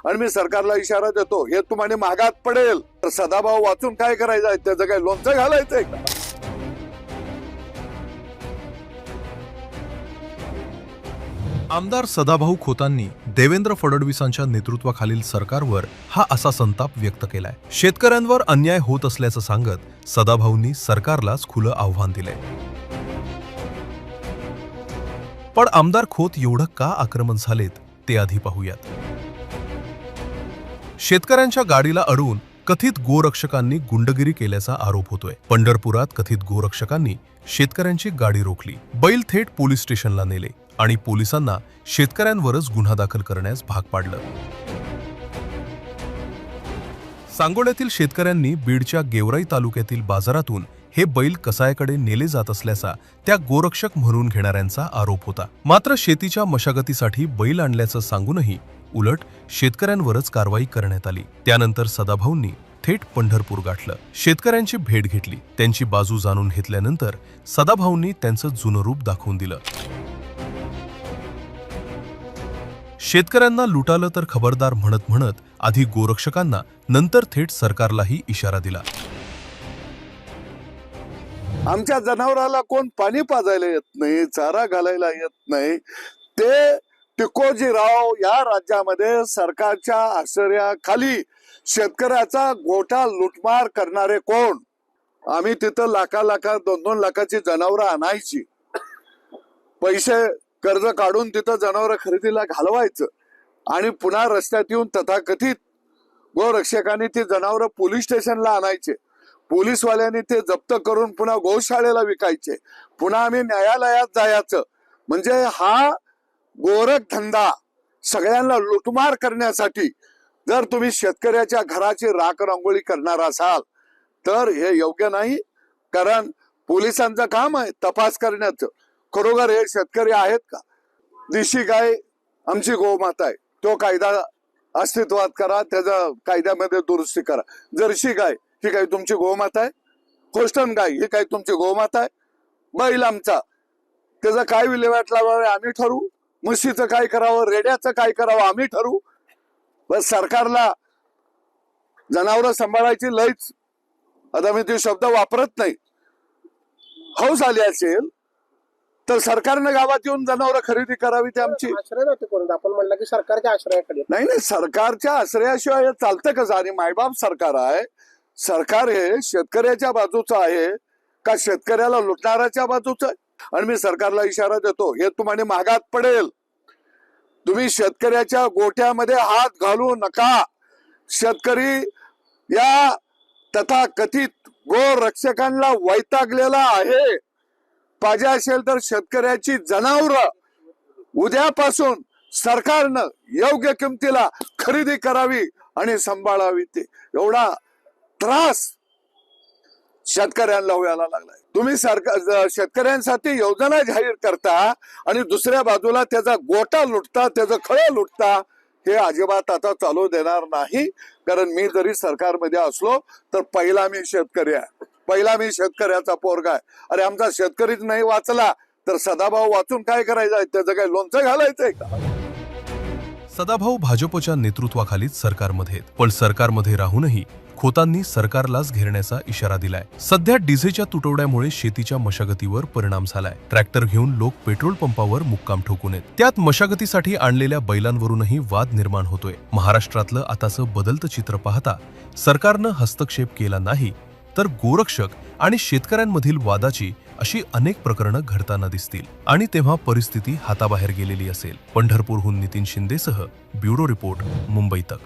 आणि मी सरकारला इशारा देतो, हे तुम्हाला महागात पडेल. तर सदाभाऊ वाचून काय करायचं आहे? त्याचं काय लोणचं घालायचंय का? आमदार सदाभाऊ खोतांनी देवेंद्र फडणवीसांच्या नेतृत्वाखालील सरकारवर हा असा संताप व्यक्त केलाय. शेतकऱ्यांवर अन्याय होत असल्याचं सांगत सदाभाऊंनी सरकारलाच खुलं आव्हान दिलंय. पण आमदार खोत एवढं का आक्रमक झालेत ते आधी पाहूयात. शेतकऱ्यांच्या गाडीला अडवून कथित गोरक्षकांनी गुंडगिरी केल्याचा आरोप होतोय. पंढरपुरात कथित गोरक्षकांनी शेतकऱ्यांची गाडी रोखली, बैल थेट पोलीस स्टेशनला नेले आणि पोलिसांना शेतकऱ्यांवरच गुन्हा दाखल करण्यास भाग पाडलं. सांगोल्यातील शेतकऱ्यांनी बीडच्या गेवराई तालुक्यातील बाजारातून हे बैल कसायाकडे नेले जात असल्याचा त्या गोरक्षक म्हणून घेणाऱ्यांचा आरोप होता. मात्र शेतीच्या मशागतीसाठी बैल आणल्याचं सांगूनही उलट शेतकऱ्यांवरच कारवाई करण्यात आली. त्यानंतर सदाभाऊंनी थेट पंढरपूर गाठलं, शेतकऱ्यांची भेट घेतली, त्यांची बाजू जाणून घेतल्यानंतर सदाभाऊंनी त्यांचं जुनं रूप दाखवून दिलं. शेतकऱ्यांना लुटालं तर खबरदार म्हणत म्हणत आधी गोरक्षकांना, नंतर थेट सरकारलाही इशारा दिला. आमच्या जनावराला कोण पाणी पाजायला येत नाही, चारा घालायला येत नाही, ते टिकोजीराव या राज्यामध्ये सरकारच्या आश्रयाखाली शेतकऱ्याचा गोठा लुटमार करणारे कोण? आम्ही तिथं लाखा 2-2 लाखाची जनावरं आणायची, पैसे कर्ज काढून तिथं जनावर खरेदीला घालवायचं आणि पुन्हा रस्त्यात येऊन तथाकथित गोरक्षकांनी ती जनावरं पोलीस स्टेशनला आणायचे, पोलीसवाल्यांनी ते जप्त करून पुन्हा गोशाळेला विकायचे, पुन्हा आम्ही न्यायालयात जायचं. म्हणजे हा गोरख धंदा सगळ्यांना लुटमार करण्यासाठी जर तुम्ही शेतकऱ्याच्या घराची राख रांगोळी करणार असाल तर हे योग्य नाही. कारण पोलिसांचं काम आहे तपास करण्याचं. खरोखर हे शेतकरी आहेत का? देशी गाय आमची गोमाता आहे, तो कायदा अस्तित्वात करा, त्याचा कायद्यामध्ये दुरुस्ती करा. जर्सी गाय ही काय तुमची गोमाता आहे? होस्टन गाय ही काय तुमची गोमाता आहे? बैल आमचा, त्याचा काय विल्हेवाट लावावे आम्ही ठरवू. म्हशीचं काय करावं, रेड्याचं काय करावं आम्ही ठरवू. बस सरकारला जनावरं सांभाळायची लयच, आता मी ते शब्द वापरत नाही, हौस आली असेल तर सरकारने गावात येऊन जनावरं खरेदी करावी. ते आमची आपण म्हणलं की सरकारच्या आश्रयाकडे नाही नाही, सरकारच्या आश्रयाशिवाय हे चालतं कसं? आणि मायबाप सरकार आहे. सरकार हे शेतकऱ्याच्या बाजूचं आहे का शेतकऱ्याला लुटणाऱ्याच्या बाजूचं आहे? आणि मी सरकारला इशारा देतो, हे तुम्हाला महागात पडेल. तुम्ही शेतकऱ्याच्या गोठ्यामध्ये हात घालू नका. शेतकरी या तथाकथित गोरक्षकांना वैतागलेला आहे. पाहिजे असेल तर शेतकऱ्याची जनावरं उद्यापासून सरकारनं योग्य किमतीला खरेदी करावी आणि सांभाळावी. ते एवढा त्रास शेतकऱ्यांना व्हायला लागलाय. तुम्ही शेतकऱ्यांसाठी योजना जाहीर करता आणि दुसऱ्या बाजूला त्याचा गोटा लुटता, त्याचं खळं लुटता. हे अजिबात आता चालू देणार नाही. कारण मी जरी सरकारमध्ये असलो तर पहिला मी शेतकरी आहे, पहिला मी शेतकऱ्याचा पोरगा आहे. अरे आमचा शेतकरीच नाही वाचला तर सदाभाऊ वाचून काय करायचं? त्याचं काय लोणचं घालायचंय का? सदाभाऊ भाजपच्या नेतृत्वाखालीच सरकारमध्ये, पण सरकारमध्ये राहूनही खोतांनी सरकारलाच घेरण्याचा इशारा दिलाय. सध्या डिझेलच्या तुटवड्यामुळे शेतीच्या मशागतीवर परिणाम झालाय. ट्रॅक्टर घेऊन लोक पेट्रोल पंपावर मुक्काम ठोकून आहेत. त्यात मशागतीसाठी आणलेल्या बैलांवरूनही वाद निर्माण होतोय. महाराष्ट्रातलं आताचं बदलतं चित्र पाहता सरकारनं हस्तक्षेप केला नाही तर गोरक्षक आणि शेतकऱ्यांमधील वादाची अशी अनेक प्रकरणं घडताना दिसतील आणि तेव्हा परिस्थिती हाताबाहेर गेलेली असेल. पंढरपूरहून नितीन शिंदेसह ब्युरो रिपोर्ट, मुंबई तक.